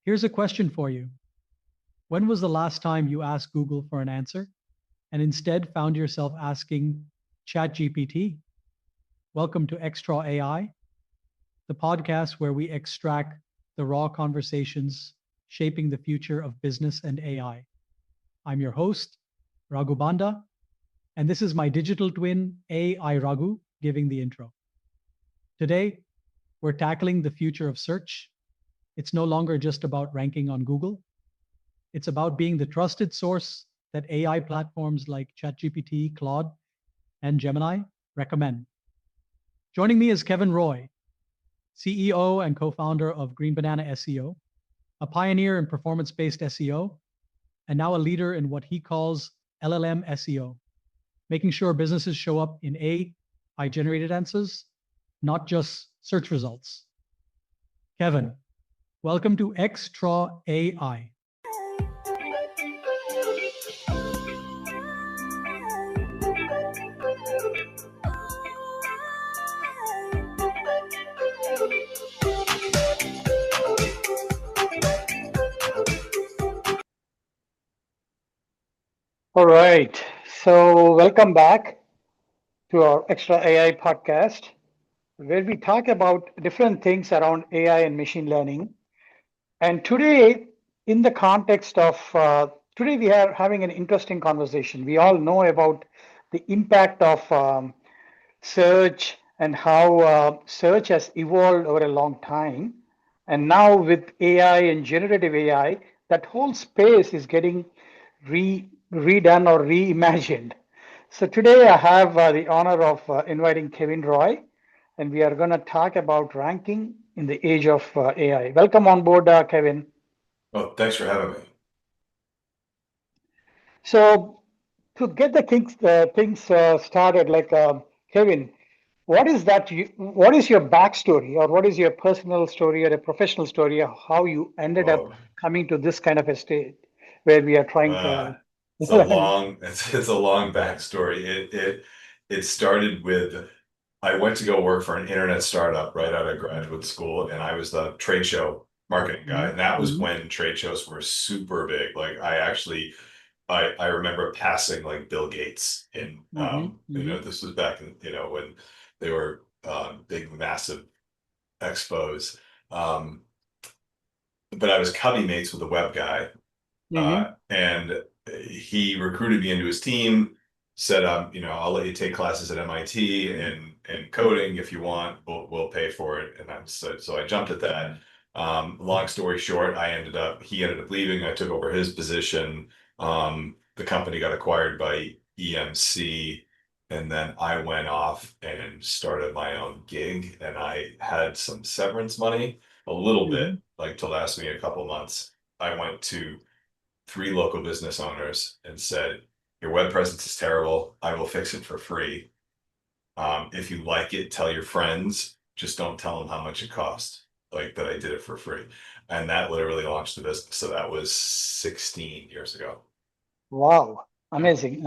Here's a question for you. When was the last time you asked Google for an answer and instead found yourself asking ChatGPT? Welcome to XTraw AI, the podcast where we extract the raw conversations shaping the future of business and AI. I'm your host, Raghu Banda, and this is my digital twin, AI Raghu, giving the intro. Today, we're tackling the future of search. It's no longer just about ranking on Google. It's about being the trusted source that AI platforms like ChatGPT, Claude, and Gemini recommend. Joining me is Kevin Roy, CEO and co-founder of GreenBanana SEO, a pioneer in performance-based SEO, and now a leader in what he calls LLM SEO, making sure businesses show up in AI-generated answers, not just search results. Kevin, welcome to XTraw AI. All right. So, welcome back to our Extra AI podcast, where we talk about different things around AI and machine learning. And today, in the context of today, we are having an interesting conversation. We all know about the impact of search and how search has evolved over a long time. And now, with AI and generative AI, that whole space is getting redone or reimagined. So today I have the honor of inviting Kevin Roy, and we are going to talk about ranking in the age of AI. Welcome on board, Kevin. Well, thanks for having me. So to get the things started, Kevin, what is that? What is your backstory, or what is your personal story or a professional story of how you ended up coming to this kind of a state where we are trying to? It's a long backstory. It started with, I went to go work for an internet startup right out of graduate school, and I was the trade show marketing guy. And that was when trade shows were super big. Like I remember passing like Bill Gates in, this was back in, when they were big, massive expos. But I was cubby mates with a web guy, and he recruited me into his team, said, I'll let you take classes at MIT and coding if you want, we'll pay for it. And so I jumped at that. Long story short, he ended up leaving. I took over his position. The company got acquired by EMC, and then I went off and started my own gig, and I had some severance money, a little bit, like to last me a couple months. I went to 3 local business owners and said, your web presence is terrible. I will fix it for free. If you like it, tell your friends, just don't tell them how much it cost, like that I did it for free. And that literally launched the business. So that was 16 years ago. Wow. Amazing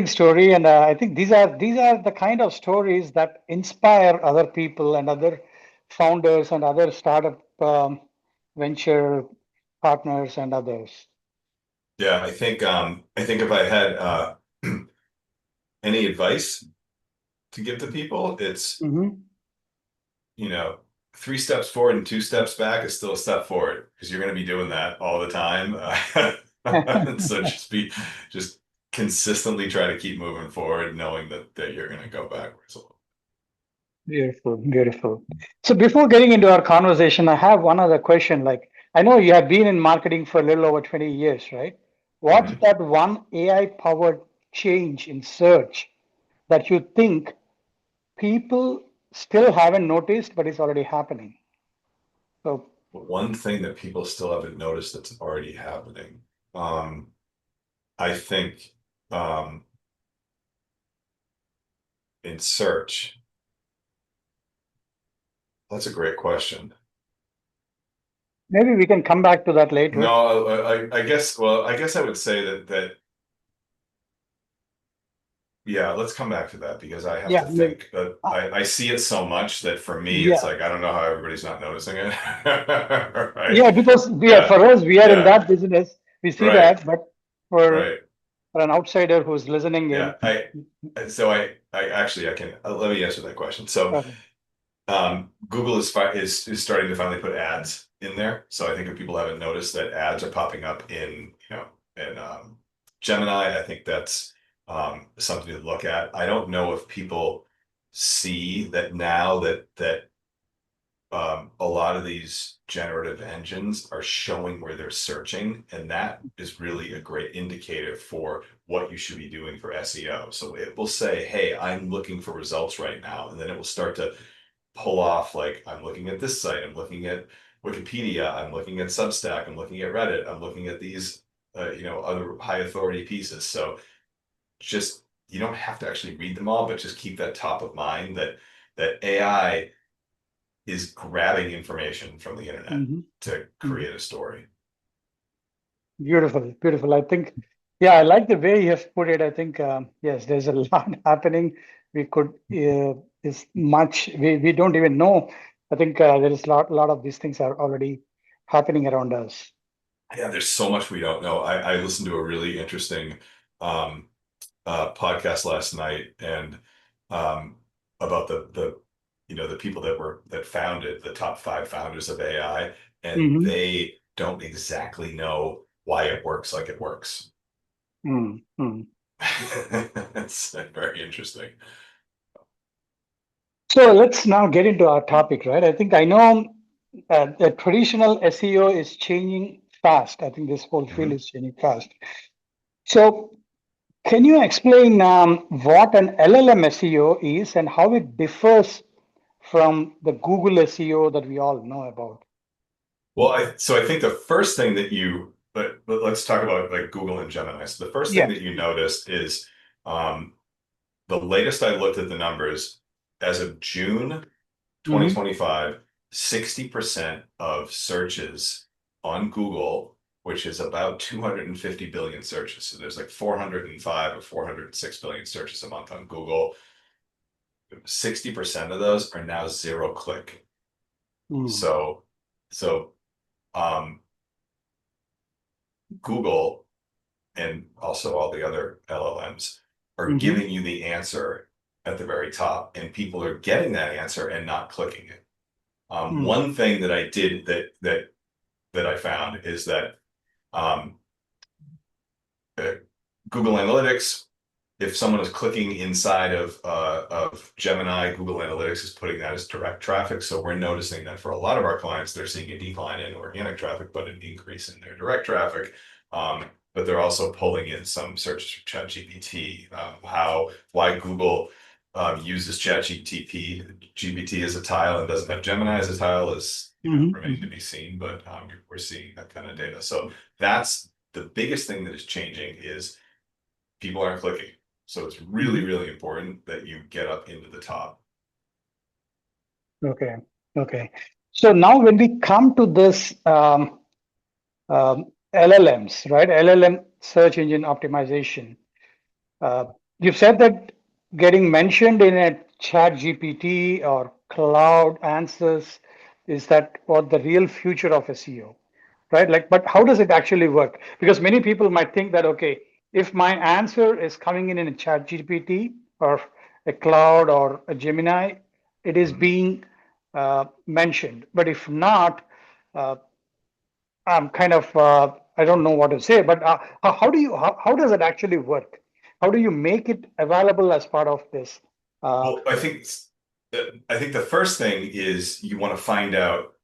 story. And I think these are the kind of stories that inspire other people and other founders and other startup venture partners and others. Yeah, I think if I had any advice to give to people, it's 3 steps forward and 2 steps back is still a step forward, because you're going to be doing that all the time. So just consistently try to keep moving forward, knowing that you're going to go backwards a little. Beautiful. So before getting into our conversation, I have one other question. Like, I know you have been in marketing for a little over 20 years, right? What's that one AI-powered change in search that you think people still haven't noticed, but it's already happening? So one thing that people still haven't noticed that's already happening, I think, in search. That's a great question. maybe we can come back to that later. No, I guess I would say that Yeah, let's come back to that because I have Yeah, to think that I see it so much that for me, it's yeah, like, I don't know how everybody's not noticing it. Right? yeah. Because Yeah. for us, we are in Yeah. that business. We see Right. that, but for Right. for an outsider who's listening Yeah. in, So I actually, I can, let me answer that question. So, okay. Google is starting to finally put ads in there. So I think if people haven't noticed that ads are popping up in, in Gemini, I think that's something to look at. I don't know if people see that now that a lot of these generative engines are showing where they're searching, and that is really a great indicator for what you should be doing for SEO. So it will say, hey, I'm looking for results right now, and then it will start to pull off, like, I'm looking at this site, I'm looking at Wikipedia, I'm looking at Substack, I'm looking at Reddit, I'm looking at these other high authority pieces. So just, you don't have to actually read them all, but just keep that top of mind that AI is grabbing information from the internet Hmm. to Hmm. create a story. Beautiful, beautiful. I think, yeah, I like the way you have put it. I think, yes, there's a lot happening. We could, is much, we don't even know. I think there is lot of these things are already happening around us. Yeah, there's so much we don't know. I listened to a really interesting um, podcast last night, and um, about the people that founded the top 5 founders of AI, and Hmm. they don't exactly know why it works like it works. Hmm. It's very interesting. So let's now get into our topic, right? I think I know the traditional SEO is changing fast. I think this whole field Mhm. is changing fast. So can you explain what an LLM SEO is and how it differs from the Google SEO that we all know about? Well, I think the first thing that but let's talk about like Google and Gemini. So the first thing Yeah. that you noticed is um, the latest I looked at the numbers as of June Hmm. 2025, 60% of searches on Google, which is about 250 billion searches. So there's like 405 or 406 billion searches a month on Google. 60% of those are now 0 click. Mm. So, so um, Google and also all the other LLMs are Hmm. giving you the answer at the very top, and people are getting that answer and not clicking it. Mm. One thing that I did that I found is that um, uh, Google Analytics, if someone is clicking inside of Gemini, Google Analytics is putting that as direct traffic. So we're noticing that for a lot of our clients, they're seeing a decline in organic traffic, but an increase in their direct traffic. But they're also pulling in some searches from ChatGPT. Why Google uses ChatGPT as a tile and doesn't have Gemini as a tile is, remain to Hmm. be seen. But we're seeing that kind of data. So that's the biggest thing that is changing is people aren't clicking. So it's really, Hmm. really important that you get up into the top. Okay. Okay. So now when we come to this LLMs, right? LLM search engine optimization. Uh, you've said that getting mentioned in a chat GPT or cloud answers is that what the real future of SEO, right? Like, but how does it actually work? Because many people might think that, okay, if my answer is coming in a chat GPT or a cloud or a Gemini, it is Mhm. being mentioned. But if not, uh, I'm kind of I don't know what to say, but how does it actually work? How do you make it available as part of this? Uh, Well, I think the first thing is you want to find out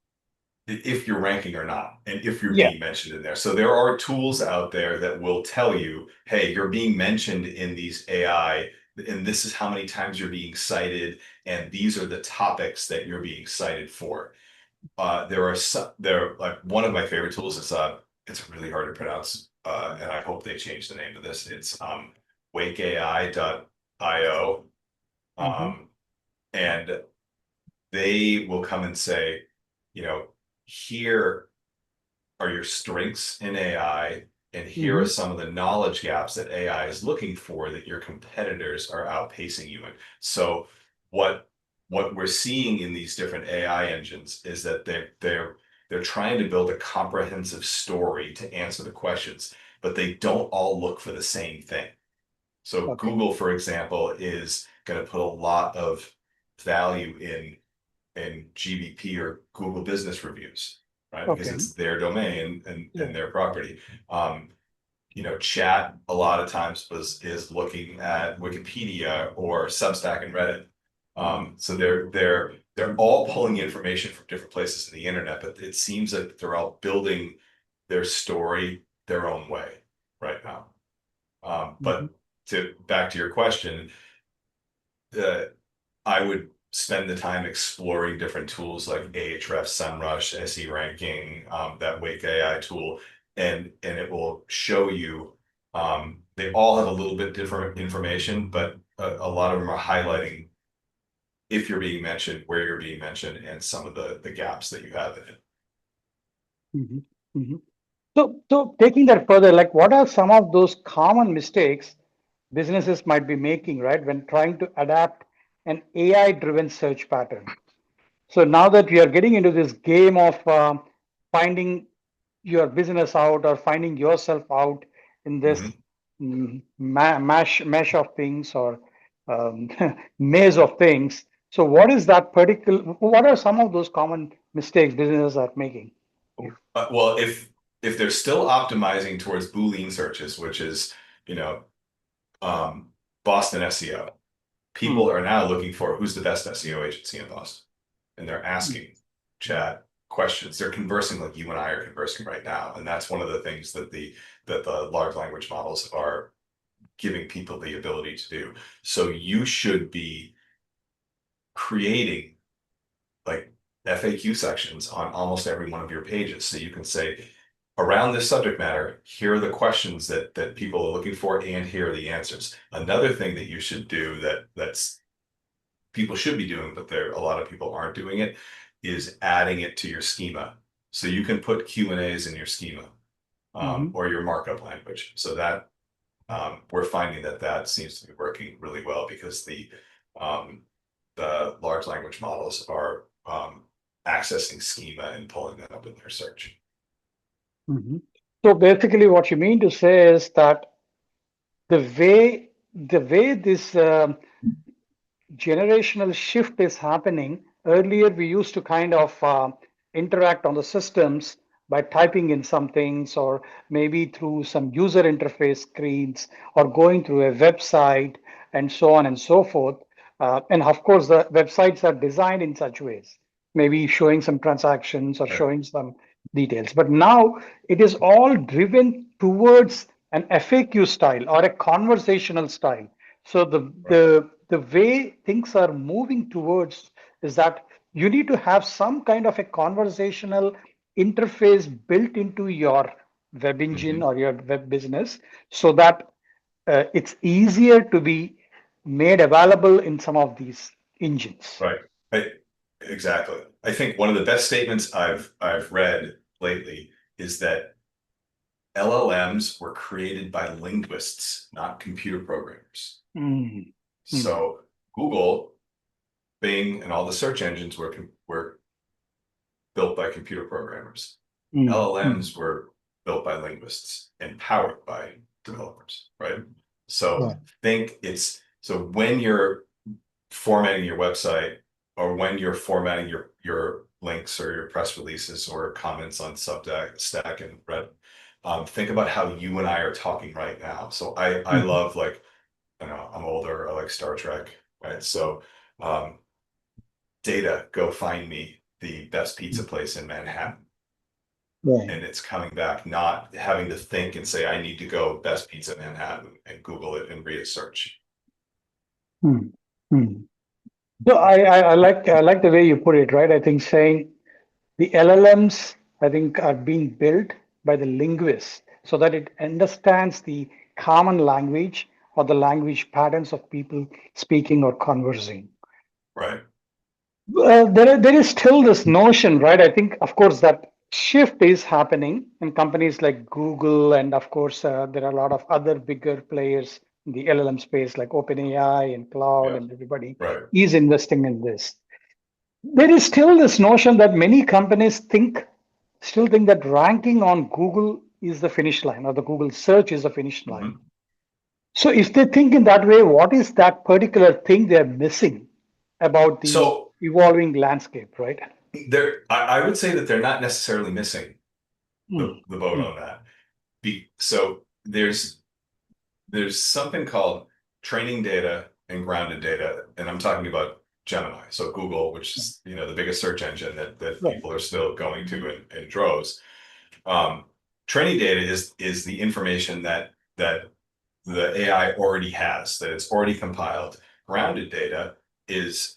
if you're ranking or not, and if you're yeah. being mentioned in there. So there are tools out there that will tell you, hey, you're being mentioned in these AI, and this is how many times you're being cited, and these are the topics that you're being cited for. There like one of my favorite tools is it's really hard to pronounce, and I hope they change the name of this. It's wakeai.io. Hmm. Um, and they will come and say, you know, here are your strengths in AI. And here are some of the knowledge gaps that AI is looking for that your competitors are outpacing you in. So what we're seeing in these different AI engines is that they're trying to build a comprehensive story to answer the questions, but they don't all look for the same thing. So Google, for example, is going to put a lot of value in GBP or Google Business Reviews, right? Because it's their domain and their property. Chat a lot of times is looking at Wikipedia or Substack and Reddit. So they're all pulling information from different places in the internet, but it seems like they're all building their story their own way right now. But back to your question, I would spend the time exploring different tools like Ahrefs, SEMrush, SE ranking, that Wake AI tool, and it will show you. They all have a little bit different information, but a lot of them are highlighting if you're being mentioned, where you're being mentioned, and some of the gaps that you have in it. So taking that further, like what are some of those common mistakes businesses might be making, right, when trying to adapt an AI-driven search pattern? So now that we are getting into this game of finding your business out or finding yourself out in this mesh of things or maze of things. So what is that what are some of those common mistakes businesses are making? Well, if they're still optimizing towards Boolean searches, which is, Boston SEO, people are now looking for who's the best SEO agency in Boston. And they're asking chat questions. They're conversing like you and I are conversing right now. And that's one of the things that the large language models are giving people the ability to do. So you should be creating like FAQ sections on almost every one of your pages. So you can say, around this subject matter, here are the questions that people are looking for, and here are the answers. Another thing that you should do that's people should be doing, but a lot of people aren't doing it, is adding it to your schema. So you can put Q&As in your schema or your markup language. So that we're finding that seems to be working really well because the large language models are accessing schema and pulling that up in their search. So basically what you mean to say is that the way this generational shift is happening, earlier we used to kind of interact on the systems by typing in some things or maybe through some user interface screens or going through a website and so on and so forth. And of course, the websites are designed in such ways, maybe showing some transactions or showing some details. But now it is all driven towards an FAQ style or a conversational style. So the way things are moving towards is that you need to have some kind of a conversational interface built into your web engine or your web business so that it's easier to be made available in some of these engines. Right. Exactly. I think one of the best statements I've read lately is that LLMs were created by linguists, not computer programmers. So Google, Bing, and all the search engines were built by computer programmers. LLMs were built by linguists and powered by developers, right? So when you're formatting your website or when you're formatting your links or your press releases or comments on Substack and Reddit, think about how you and I are talking right now. So I love, like, I don't know, I'm older, I like Star Trek, right? So Data, go find me the best pizza place in Manhattan. And it's coming back, not having to think and say, I need to go best pizza Manhattan and Google it and read a search. So I like the way you put it, right? I think saying the LLMs, I think, are being built by the linguists so that it understands the common language or the language patterns of people speaking or conversing. Right. There is still this notion, right? I think, of course, that shift is happening in companies like Google, and of course, there are a lot of other bigger players in the LLM space like OpenAI and Cloud, Yeah, and everybody right. is investing in this. There is still this notion that many companies still think that ranking on Google is the finish line, or the Google search is the finish line. Mhm. So if they think in that way, what is that particular thing they're missing about the So evolving landscape, right? I would say that they're not necessarily missing Mm, the boat mm, on that. So there's something called training data and grounded data, and I'm talking about Gemini. So Google, which is the biggest search engine that right. people are still going to in droves. Um, Training data is the information that the AI already has, that it's already compiled. Grounded data is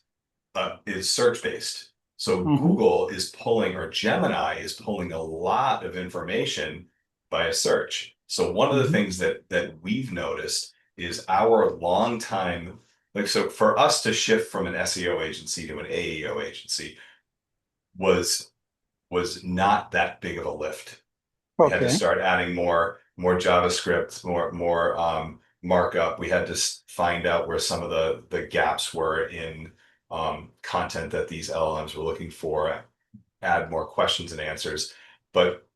search based. So Mm-hmm. Google is pulling, or Gemini is pulling a lot of information by a search. So one of the Mm-hmm. things that we've noticed is our long time, like, so for us to shift from an SEO agency to an AEO agency was not that big of a lift. We had to Okay. start adding more JavaScript, more markup. We had to find out where some of the gaps were in content that these LLMs were looking for, add more questions and answers. But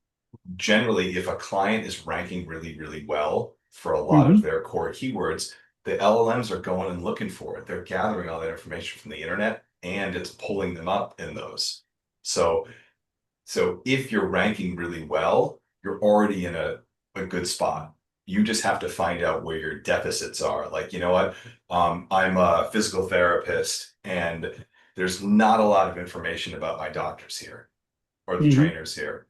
generally, if a client is ranking really, really well for a lot Mm-hmm. of their core keywords, the LLMs are going and looking for it. They're gathering all that information from the internet and it's pulling them up in those. So if you're ranking really well, you're already in a good spot. You just have to find out where your deficits are. Like, you know what? I'm a physical therapist and there's not a lot of information about my doctors here or the Mm-hmm. trainers here.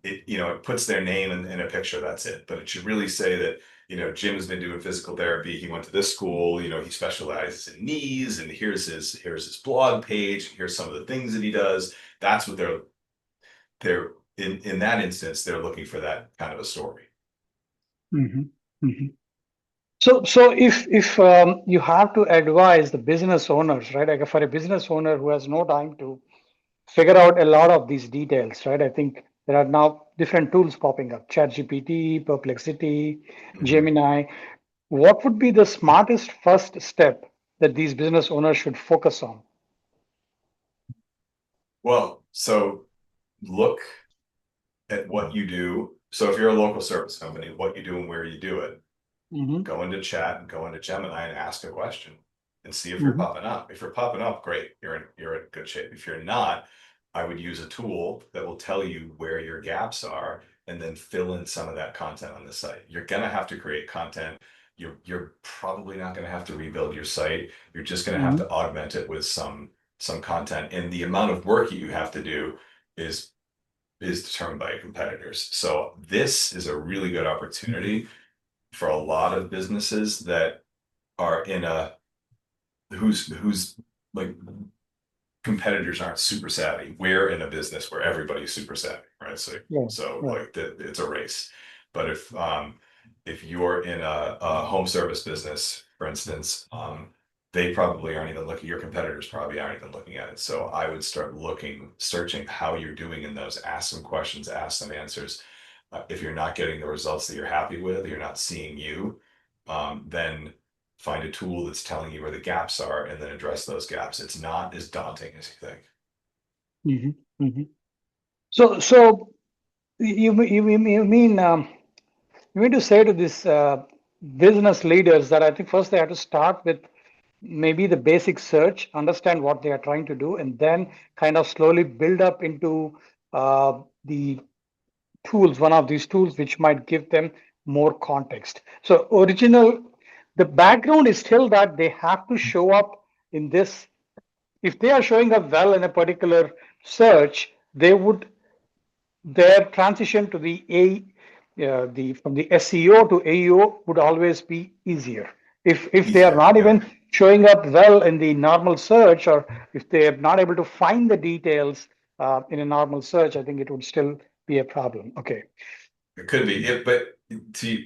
It puts their name in a picture, that's it. But it should really say that, Jim has been doing physical therapy. He went to this school, he specializes in knees, and here's his blog page. Here's some of the things that he does. That's what they're in that instance, they're looking for that kind of a story. Mm-hmm. Mm-hmm. So if you have to advise the business owners, right? Like for a business owner who has no time to figure out a lot of these details, right? I think there are now different tools popping up: ChatGPT, Perplexity, Mhm. Gemini. What would be the smartest first step that these business owners should focus on? Well, so look at what you do. So if you're a local service company, what you do and where you do it, Mm-hmm. go into chat and go into Gemini and ask a question and see if you're Mm-hmm. popping up. If you're popping up, great, you're in good shape. If you're not, I would use a tool that will tell you where your gaps are and then fill in some of that content on the site. You're gonna have to create content. You're probably not gonna have to rebuild your site. You're just gonna have Mm-hmm. to augment it with some content. And the amount of work you have to do is determined by your competitors. So this is a really good opportunity for a lot of businesses that are in a who's like competitors aren't super savvy. We're in a business where everybody's super savvy, right? So Yeah. so Right. like it's a race. But if you're in a home service business, for instance, they probably aren't even looking, your competitors probably aren't even looking at it. So I would start searching how you're doing in those, ask some questions, ask some answers. If you're not getting the results that you're happy with, you're not seeing then find a tool that's telling you where the gaps are and then address those gaps. It's not as daunting as you think. Mm-hmm. Mm-hmm. So you mean to say to these business leaders that I think first they have to start with maybe the basic search, understand what they are trying to do, and then kind of slowly build up into the tools, one of these tools, which might give them more context. So the background is still that they have to show up in this. If they are showing up well in a particular search, their transition to the from the SEO to AEO would always be easier. If they are Easier. not Yeah. even showing up well in the normal search, or if they are not able to find the details in a normal search, I think it would still be a problem. Okay. It could be it, but to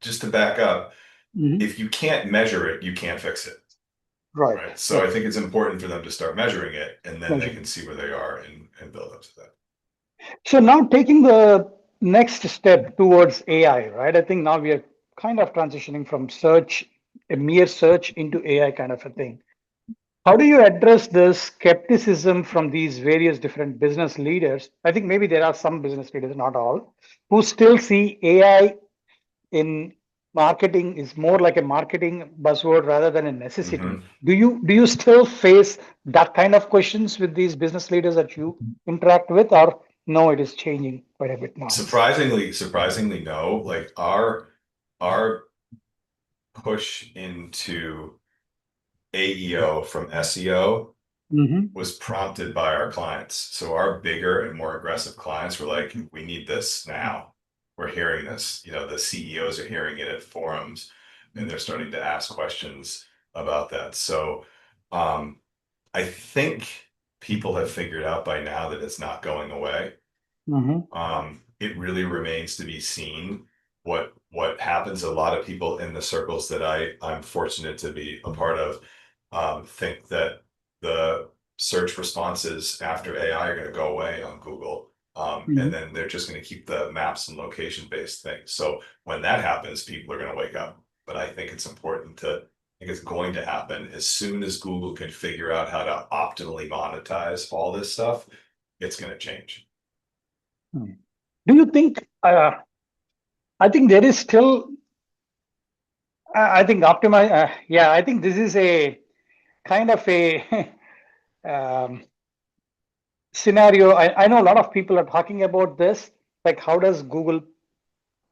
just to back up, Mhm. if you can't measure it, you can't fix it. Right. Right. So I Right. think it's important for them to start measuring it and then they Measure. can see where they are and build up to that. So now taking the next step towards AI, right? I think now we are kind of transitioning from search, a mere search, into AI kind of a thing. How do you address this skepticism from these various different business leaders? I think maybe there are some business leaders, not all, who still see AI in marketing is more like a marketing buzzword rather than a necessity. Do you still face that kind of questions with these business leaders that you interact with, or no, it is changing quite a bit now? Surprisingly, no. Like our push into AEO from SEO Mm-hmm. was prompted by our clients. So our bigger and more aggressive clients were like, we need this now. We're hearing this. You know, the CEOs are hearing it at forums and they're starting to ask questions about that. So I think people have figured out by now that it's not going away. Mm-hmm. It really remains to be seen what happens. A lot of people in the circles that I'm fortunate to be a part of think that the search responses after AI are going to go away on Google. And Mm-hmm. then they're just going to keep the maps and location based things. So when that happens, people are going to wake up. But I think it's important to, I think it's going to happen as soon as Google can figure out how to optimally monetize all this stuff, it's going to change. Do you think? I think there is still. I think optimize. Yeah, I think this is a kind of a scenario. I know a lot of people are talking about this. Like, how does Google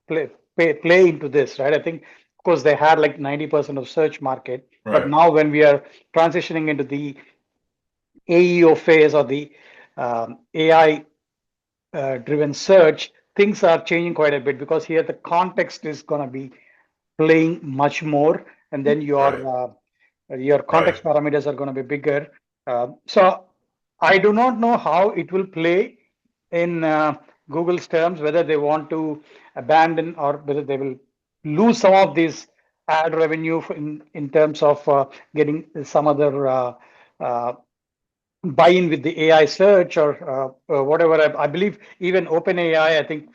play into this, right? I think, of course, they had like 90% of search market, but Right. now when we are transitioning into the AEO phase or the AI driven search, things are changing quite a bit because here the context is going to be playing much more, and then Right. your Right. context parameters are going to be bigger. So I do not know how it will play in Google's terms, whether they want to abandon or whether they will lose some of this ad revenue in terms of getting some other uh, buy-in with the AI search or whatever. I believe even OpenAI, I think,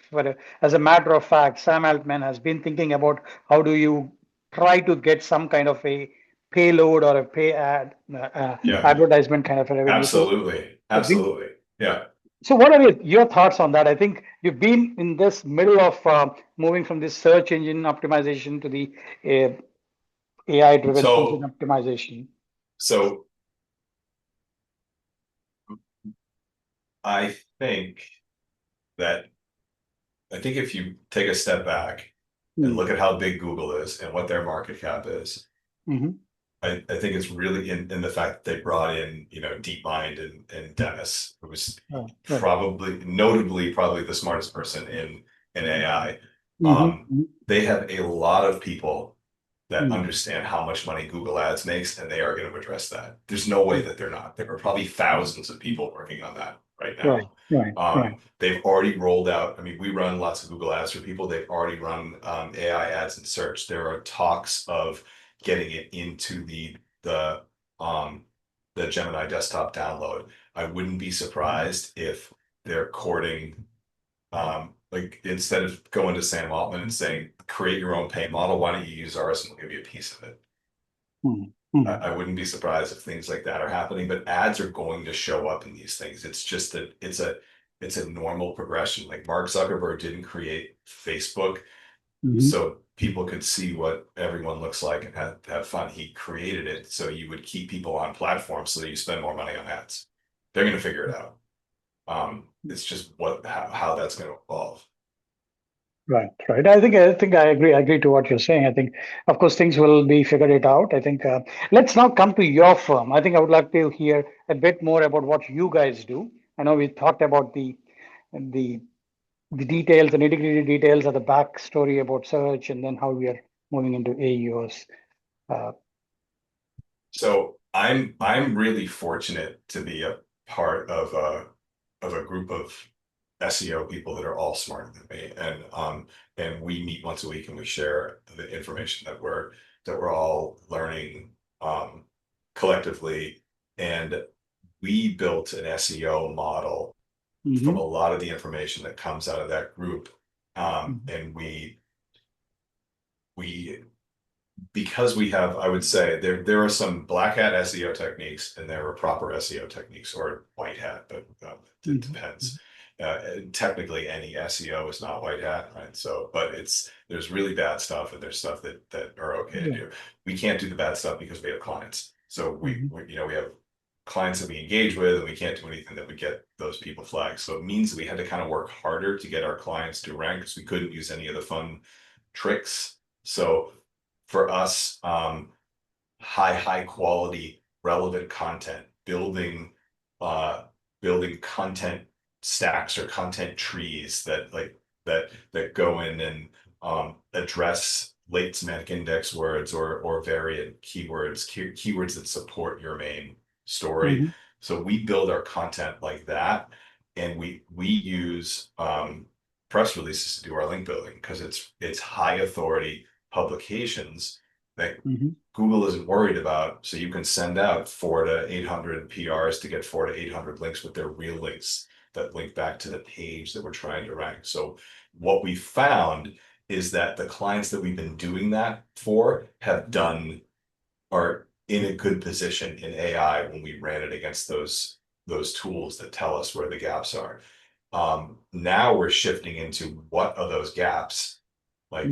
as a matter of fact, Sam Altman has been thinking about how do you try to get some kind of a payload or a pay Yeah. advertisement kind of a revenue. Absolutely. So, the, Absolutely. Yeah. so what are your thoughts on that? I think you've been in this middle of moving from this search engine optimization to the AI-driven search engine So, optimization. so I think that I think if you take a step back and Mm-hmm. look at how big Google is and what their market cap is, Mm-hmm. I think it's really in the fact that they brought in, you know, DeepMind and Dennis, who was Oh, right. probably notably probably the smartest person in AI. Mm-hmm. They have a lot of people that Mm-hmm. understand how much money Google Ads makes, and they are going to address that. There's no way that they're not. There are probably thousands of people working on that right Right, now. right, right. They've already rolled out. I mean, we run lots of Google Ads for people. They've already run AI ads in search. There are talks of getting it into um, the Gemini desktop download. I wouldn't be surprised if they're courting like instead of going to Sam Altman and saying, create your own pay model, why don't you use ours and we'll give you a piece of it? Mm-hmm. I wouldn't be surprised if things like that are happening, but ads are going to show up in these things. It's just that it's a normal progression. Like Mark Zuckerberg didn't create Facebook Mm-hmm. so people could see what everyone looks like and have fun. He created it so you would keep people on platforms so that you spend more money on ads. They're going to figure it out. It's just how that's going to evolve. Right, right. I think I agree. I agree to what you're saying. I think, of course, things will be figured it out. I think. Let's now come to your firm. I think I would like to hear a bit more about what you guys do. I know we talked about the the details, the nitty-gritty details of the backstory about search, and then how we are moving into AEOs. Uh, So I'm really fortunate to be a part of a group of SEO people that are all smarter than me, and we meet once a week and we share the information that we're all learning collectively, and we built an SEO model from a lot of the information that comes out of that group. And because we have, I would say there are some black hat SEO techniques and there are proper SEO techniques, or white hat, but it depends. Technically any SEO is not white hat, right? So, but there's really bad stuff and there's stuff that are okay to do. We can't do the bad stuff because we have clients. So we have clients that we engage with, and we can't do anything that would get those people flagged. So it means we had to kind of work harder to get our clients to rank, because we couldn't use any of the fun tricks. So for us, high quality, relevant content, building content stacks or content trees that go in and address late semantic index words or variant keywords that support your main story. So we build our content like that, and we use press releases to do our link building, because it's high authority publications that Google isn't worried about. So you can send out 400 to 800 PRs to get 400 to 800 links with their real links that link back to the page that we're trying to rank. So what we found is that the clients that we've been doing that for are in a good position in AI when we ran it against those tools that tell us where the gaps are. Now we're shifting into what are those gaps. Like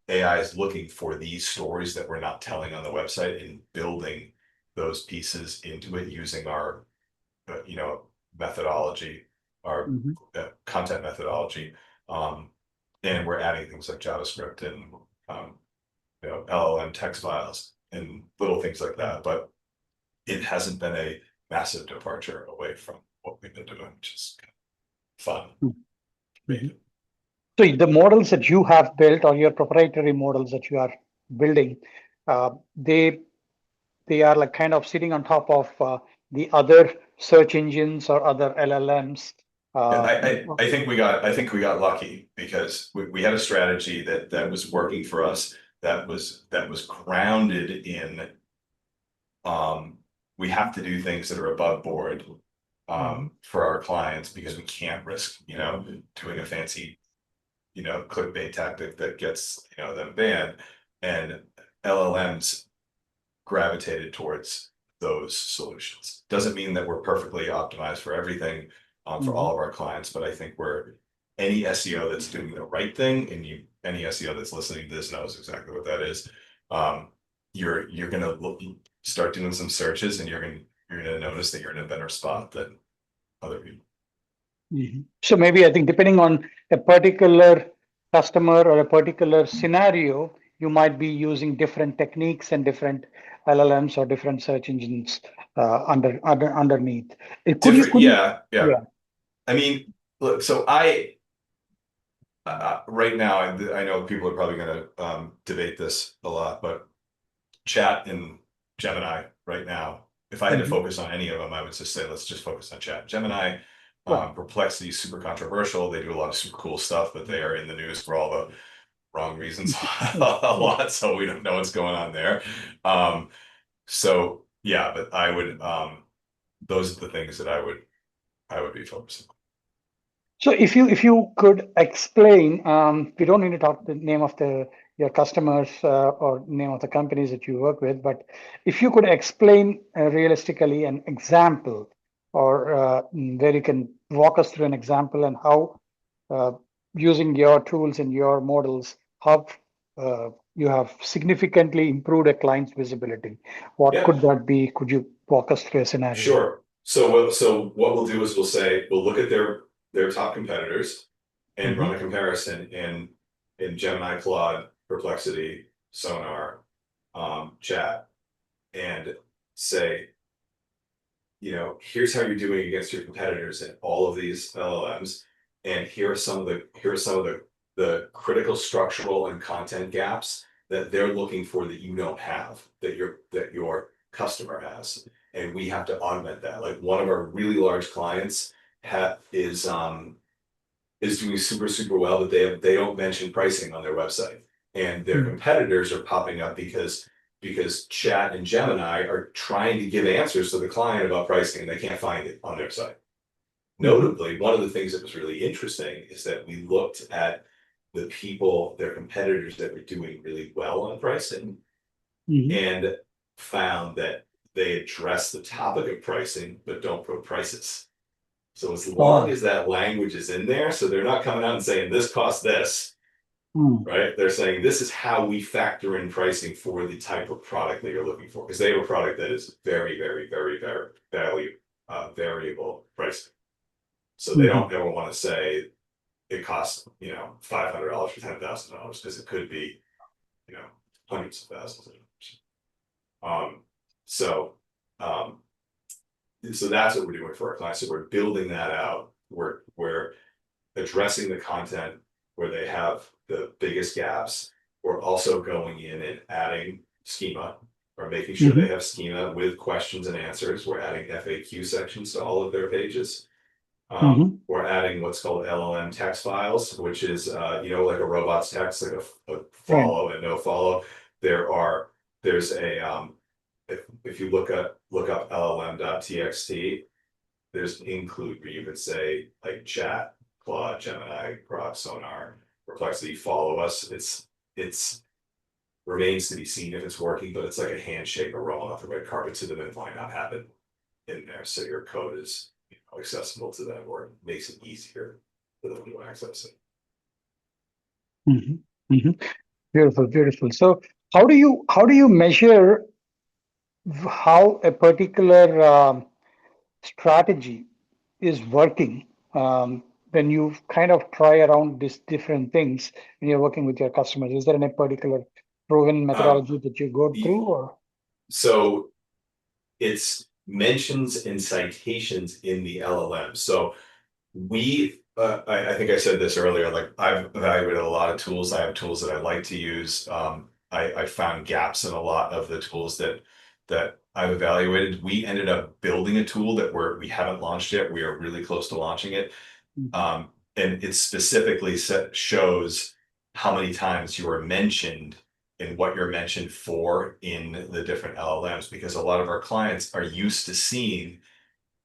AI is looking for these stories that we're not telling on the website and building those pieces into it using our, methodology, our content methodology. And we're adding things like JavaScript and, LLM text files and little things like that. But it hasn't been a massive departure away from what we've been doing, which is kind of fun. So the models that you have built, or your proprietary models that you are building, they are like kind of sitting on top of the other search engines or other LLMs. I think we got lucky, because we had a strategy that was working for us, that was grounded in we have to do things that are above board for our clients, because we can't risk doing a fancy clickbait tactic that gets them banned. And LLMs gravitated towards those solutions. Doesn't mean that we're perfectly optimized for everything for all of our clients, but I think any SEO that's doing the right thing, and any SEO that's listening to this knows exactly what that is. You're gonna start doing some searches, and you're gonna notice that you're in a better spot than other people. So maybe I think depending on a particular customer or a particular scenario, you might be using different techniques and different LLMs or different search engines underneath. Yeah. I mean, look, so right now, I know people are probably going to debate this a lot, but Chat and Gemini right now, if I had to focus on any of them, I would just say, let's just focus on Chat. Gemini, Perplexity is super controversial. They do a lot of super cool stuff, but they are in the news for all the wrong reasons a lot, so we don't know what's going on there. So yeah, but I would those are the things that I would be focusing on. So if you could explain, we don't need to talk the name of your customers or name of the companies that you work with, but if you could explain realistically an example, or where you can walk us through an example, and how using your tools and your models, how you have significantly improved a client's visibility. What could that be? Could you walk us through a scenario? Sure. So what we'll do is we'll look at their top competitors and run a comparison in Gemini, Claude, Perplexity, Sonar, Chat, and say, here's how you're doing against your competitors in all of these LLMs, and here are some of the critical structural and content gaps that they're looking for that you don't have, that your customer has, and we have to augment that. Like, one of our really large clients is doing super well, but they don't mention pricing on their website, and their competitors are popping up because Chat and Gemini are trying to give answers to the client about pricing, and they can't find it on their site. Notably, one of the things that was really interesting is that we looked at the people, their competitors that were doing really well on pricing, and found that they address the topic of pricing, but don't put prices. So as long as that language is in there, so they're not coming out and saying this costs this, right? They're saying this is how we factor in pricing for the type of product that you're looking for, because they have a product that is very, very, very, very variable pricing. So they don't ever want to say it costs, $500 for $10,000, because it could be, hundreds of thousands of dollars. So that's what we're doing for our clients. So we're building that out. We're addressing the content where they have the biggest gaps. We're also going in and adding schema, or making sure they have schema with questions and answers. We're adding FAQ sections to all of their pages. We're adding what's called LLM text files, which is like a robot's text, like a follow and no follow. There's a if you look up LLM.txt, there's an include where you could say like chat, Claude, Gemini, Grok, Sonar, Perplexity, follow us. It's remains to be seen if it's working, but it's like a handshake or rolling off the red carpet to them, and why not have it in there so your code is accessible to them, or it makes it easier for them to access it. Beautiful, beautiful. So how do you measure how a particular strategy is working when you kind of try around these different things when you're working with your customers? Is there any particular proven methodology that you go through, or? So it's mentions and citations in the LLM. So I think I said this earlier, like I've evaluated a lot of tools. I have tools that I like to use. I found gaps in a lot of the tools that I've evaluated. We ended up building a tool that we haven't launched yet. We are really close to launching it. And it specifically shows how many times you are mentioned and what you're mentioned for in the different LLMs, because a lot of our clients are used to seeing,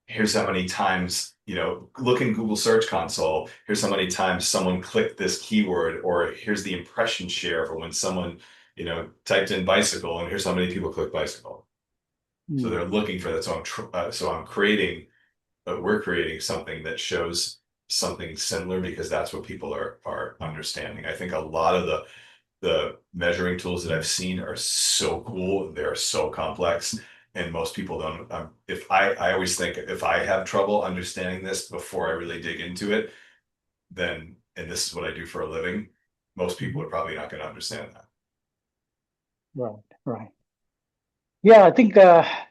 here's how many times, look in Google Search Console, here's how many times someone clicked this keyword, or here's the impression share for when someone, typed in bicycle, and here's how many people click bicycle. So they're looking for that. So we're creating something that shows something similar, because that's what people are understanding. I think a lot of the measuring tools that I've seen are so cool. They're so complex, and most people don't. I always think, if I have trouble understanding this before I really dig into it, then, and this is what I do for a living, most people are probably not going to understand that. Right. Yeah, I think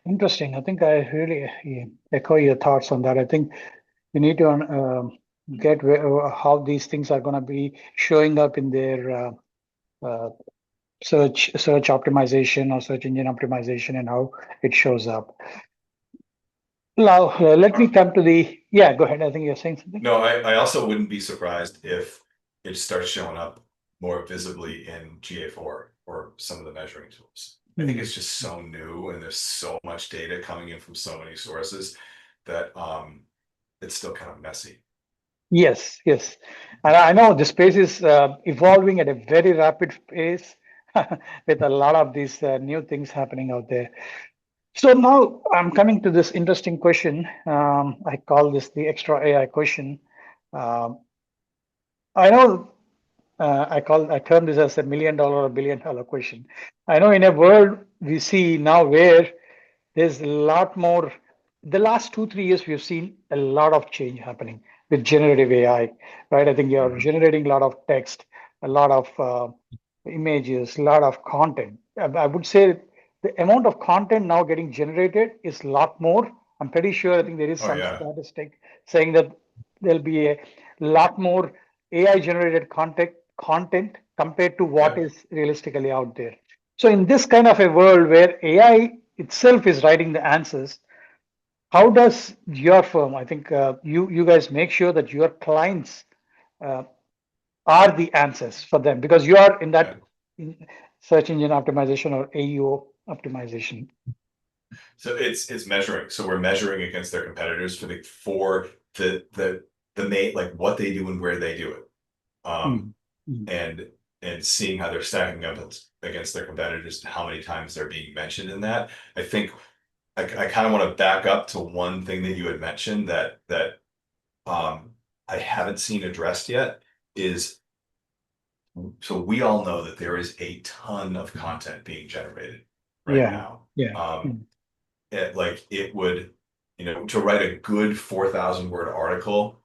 interesting. I think I really echo your thoughts on that. I think you need to get how these things are going to be showing up in their search optimization or search engine optimization, and how it shows up. Now, let me come to go ahead. I think you're saying something. No, I also wouldn't be surprised if it starts showing up more visibly in GA4 or some of the measuring tools. I think it's just so new, and there's so much data coming in from so many sources that it's still kind of messy. Yes. And I know the space is evolving at a very rapid pace with a lot of these new things happening out there. So now I'm coming to this interesting question. I call this the XTraw AI question. I know I term this as $1 million or $1 billion question. I know in a world we see now where there's a lot more. The last 2-3 years, we've seen a lot of change happening with generative AI, right? I think you're generating a lot of text, a lot of images, a lot of content. I would say the amount of content now getting generated is a lot more. I'm pretty sure, I think there is some statistic saying that there'll be a lot more AI generated content compared to what is realistically out there. So in this kind of a world where AI itself is writing the answers, how does your firm, I think you guys make sure that your clients are the answers for them, because you are in that search engine optimization or AEO optimization? So it's measuring. So we're measuring against their competitors for the mate, like what they do and where they do it. Mm. And seeing how they're stacking up against their competitors and how many times they're being mentioned in that. I think I kind of want to back up to one thing that you had mentioned that I haven't seen addressed yet is, so we all know that there is a ton of content being generated right Yeah. now. Yeah. It would, to write a good 4,000 word article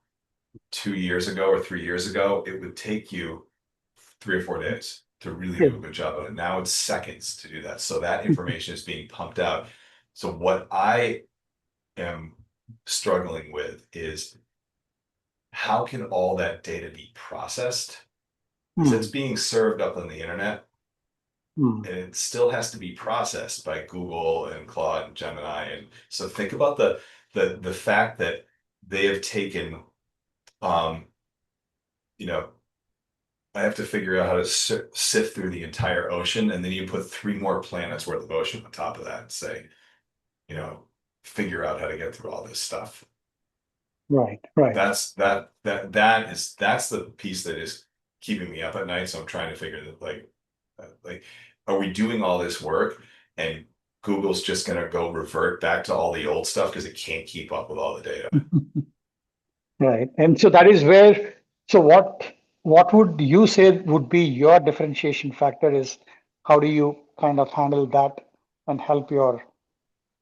2 years ago or 3 years ago, it would take you 3 or 4 days to really do a good job of it. Now it's seconds to do that. So that information is being pumped out. So what I am struggling with is, how can all that data be processed? Because it's being served up on the internet, and it still has to be processed by Google and Claude and Gemini. And so think about the fact that they have taken, you know, I have to figure out how to sift through the entire ocean, and then you put 3 more planets worth of ocean on top of that and say, figure out how to get through all this stuff. Right. That's the piece that is keeping me up at night. So I'm trying to figure that, like, are we doing all this work and Google's just gonna go revert back to all the old stuff because it can't keep up with all the data? Right. And so that is where, so what would you say would be your differentiation factor is, how do you kind of handle that and help your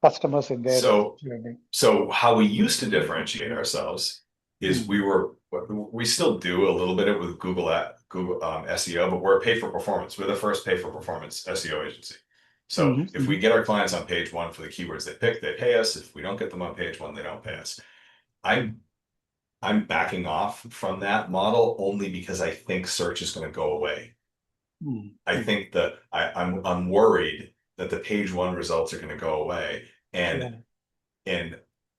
customers in their So journey? So how we used to differentiate ourselves is we still do a little bit of it with Google SEO, but we're pay for performance. We're the first pay for performance SEO agency. So if we get our clients on page 1 for the keywords they pick, they pay us. If we don't get them on page 1, they don't pay us. I'm backing off from that model only because I think search is going to go away. I think that I'm worried that the page 1 results are going to go away, and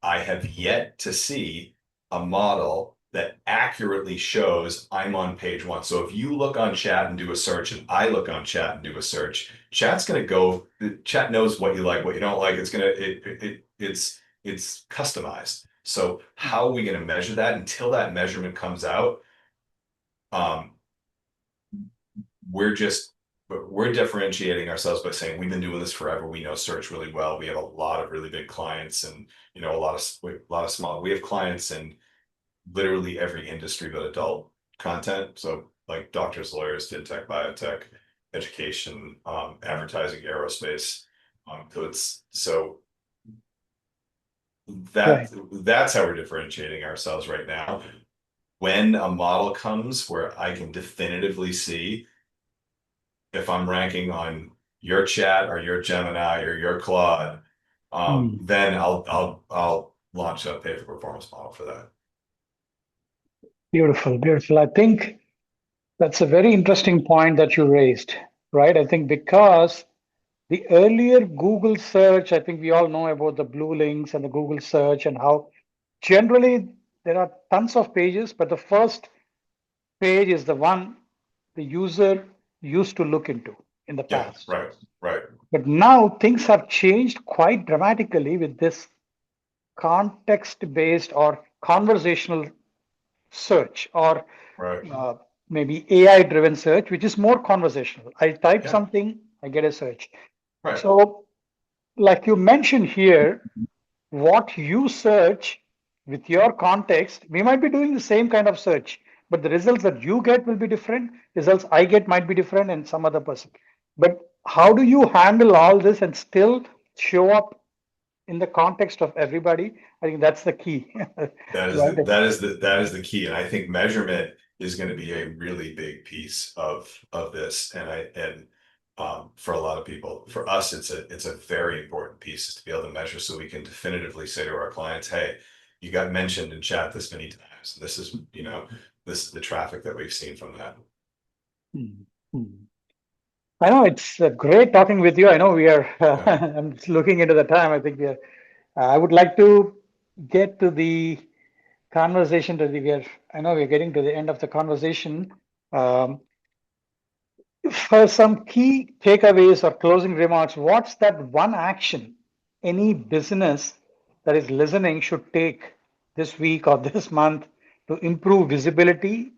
I have yet to see a model that accurately shows I'm on page 1. So if you look on chat and do a search, and I look on chat and do a search, chat's going to go. Chat knows what you like, what you don't like. It's customized. So how are we going to measure that? Until that measurement comes out, we're differentiating ourselves by saying we've been doing this forever. We know search really well. We have a lot of really big clients, and a lot of small. We have clients in literally every industry but adult content. So like doctors, lawyers, fintech, biotech, education, advertising, aerospace. So that's how we're differentiating ourselves right now. When a model comes where I can definitively see if I'm ranking on your chat or your Gemini or your Claude, then I'll launch a pay for performance model for that. Beautiful. I think that's a very interesting point that you raised, right? I think because the earlier Google search, I think we all know about the blue links and the Google search and how generally there are tons of pages, but the first page is the one the user used to look into in the past. Right. But now things have changed quite dramatically with this context-based or conversational search, or maybe AI-driven search, which is more conversational. I type something, I get a search. Right. So, like you mentioned here, what you search with your context, we might be doing the same kind of search, but the results that you get will be different. Results I get might be different, and some other person. But how do you handle all this and still show up in the context of everybody? I think that's the key. That is the key, and I think measurement is going to be a really big piece of this, and for a lot of people, for us, it's a very important piece, is to be able to measure so we can definitively say to our clients, hey, you got mentioned in chat this many times. This is the traffic that we've seen from that. I know it's great talking with you. I know we are. I'm just looking into the time. I think we are. I would like to get to the conversation that I know we're getting to the end of the conversation. For some key takeaways or closing remarks, what's that one action any business that is listening should take this week or this month to improve visibility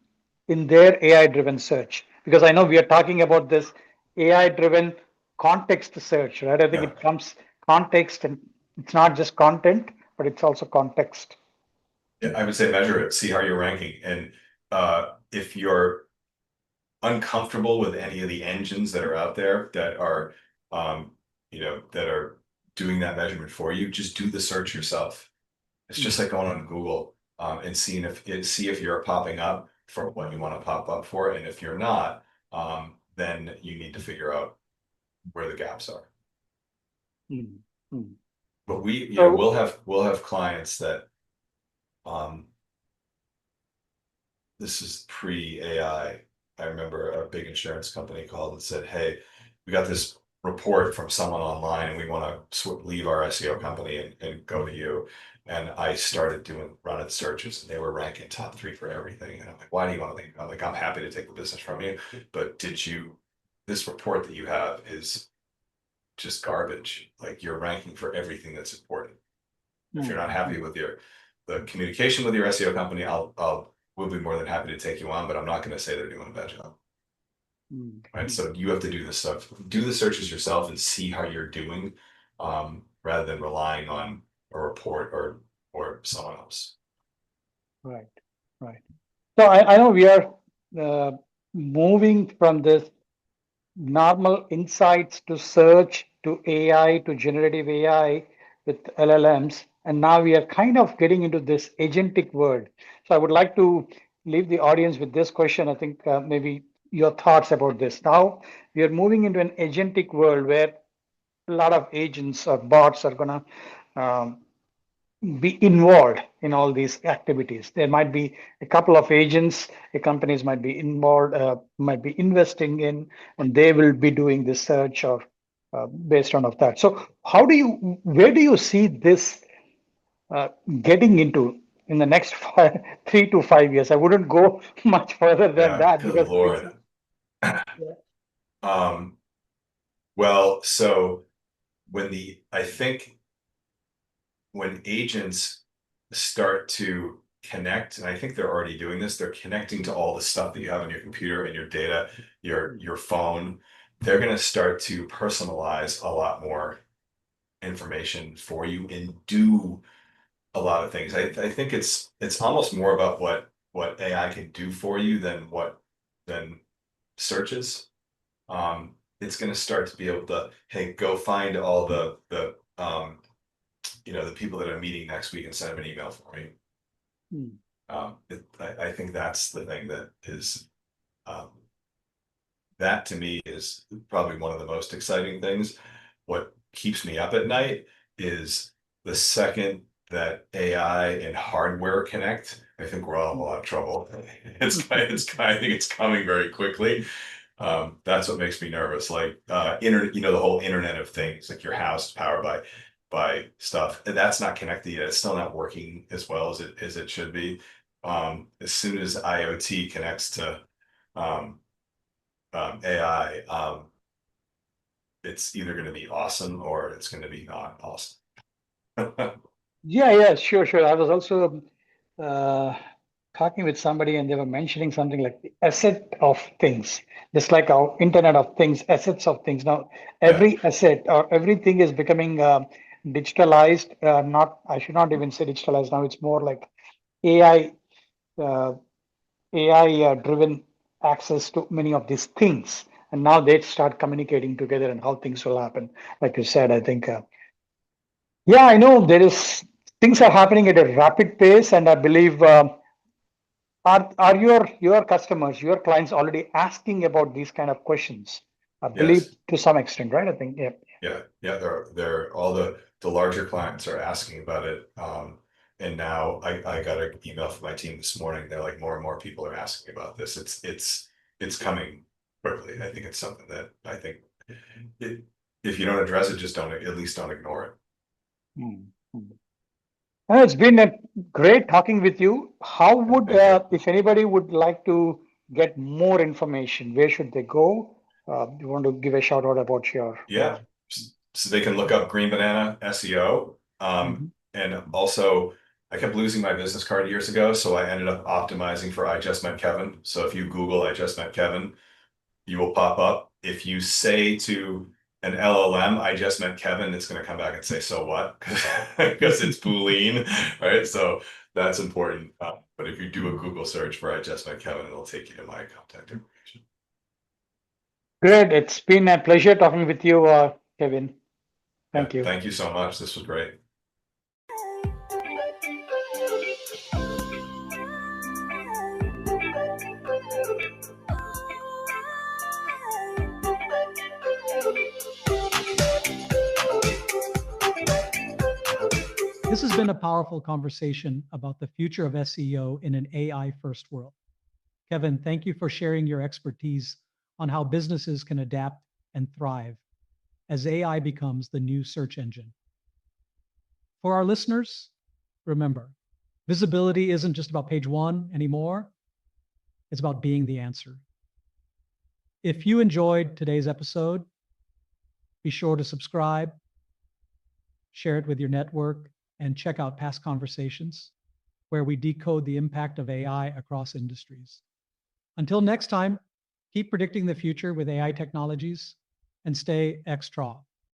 in their AI-driven search? Because I know we are talking about this AI-driven context search, right? I think Yeah. it comes context, and it's not just content, but it's also context. Yeah, I would say measure it, see how you're ranking. And if you're uncomfortable with any of the engines that are out there that are, that are doing that measurement for you, just do the search yourself. It's just like going on Google and see if you're popping up for what you want to pop up for. And if you're not, then you need to figure out where the gaps are. Mm-hmm. But we'll have clients that this is pre-AI. I remember a big insurance company called and said, "Hey, we got this report from someone online and we want to leave our SEO company and go to you." And I started running searches and they were ranking top 3 for everything. And I'm like, "Why do you want to leave?" I'm like, "I'm happy to take the business from you, but this report that you have is just garbage. Like, you're ranking for everything that's important. If you're not happy with the communication with your SEO company, we'll be more than happy to take you on, but I'm not going to say they're doing a bad job." Right. So you have to do this stuff, do the searches yourself and see how you're doing, rather than relying on a report or someone else. Right. So I know we are moving from this normal insights to search to AI to generative AI with LLMs, and now we are kind of getting into this agentic world. So I would like to leave the audience with this question. I think maybe your thoughts about this. Now we are moving into an agentic world where a lot of agents or bots are gonna be involved in all these activities. There might be a couple of agents, the companies might be involved, might be investing in, and they will be doing the search or based on of that. So where do you see this getting into in the next 3 to 5 years? I wouldn't go much further than Yeah, that good because Lord. Well, so I think when agents start to connect, and I think they're already doing this, they're connecting to all the stuff that you have on your computer and your data, your phone. They're going to start to personalize a lot more information for you and do a lot of things. I think it's almost more about what AI can do for you than searches. It's going to start to be able to, hey, go find all the the people that are meeting next week and send them an email for me. I think that's the thing that is, that to me is probably one of the most exciting things. What keeps me up at night is the second that AI and hardware connect, I think we're all in a lot of trouble. I think it's coming very quickly. That's what makes me nervous. Like the whole Internet of Things, like your house is powered by stuff, and that's not connected yet. It's still not working as well as it should be. As soon as IoT connects to AI, it's either going to be awesome or it's going to be not awesome. Yeah, sure. I was also talking with somebody and they were mentioning something like the asset of things, just like our Internet of Things, assets of things. Now, every asset or everything is becoming digitalized. I should not even say digitalized now. It's more like AI, AI driven access to many of these things. And now they start communicating together and how things will happen. Like you said, I think. Yeah, I know things are happening at a rapid pace, and I believe are your customers, your clients already asking about these kind of questions? I believe Yes. to some extent, right? I think, yeah. Yeah. They're all the larger clients are asking about it. And now I got an email from my team this morning. They're like, more and more people are asking about this. It's coming quickly. I think it's something that I think if you don't address it, just at least don't ignore it. It's been a great talking with you. How would, if anybody would like to get more information, where should they go? You want to give a shout out about your? So they can look up GreenBanana SEO, and also I kept losing my business card years ago, so I ended up optimizing for I just met Kevin. So if you Google I just met Kevin, you will pop up. If you say to an LLM, I just met Kevin, it's going to come back and say, so what? Because it's Boolean, right? So that's important. But if you do a Google search for I just met Kevin, it'll take you to my contact information. Great. It's been a pleasure talking with you, Kevin. Thank you. Thank you so much. This was great. This has been a powerful conversation about the future of SEO in an AI-first world. Kevin, thank you for sharing your expertise on how businesses can adapt and thrive as AI becomes the new search engine. For our listeners, remember, visibility isn't just about page one anymore. It's about being the answer. If you enjoyed today's episode, be sure to subscribe, share it with your network, and check out past conversations where we decode the impact of AI across industries. Until next time, keep predicting the future with AI technologies and stay XTraw.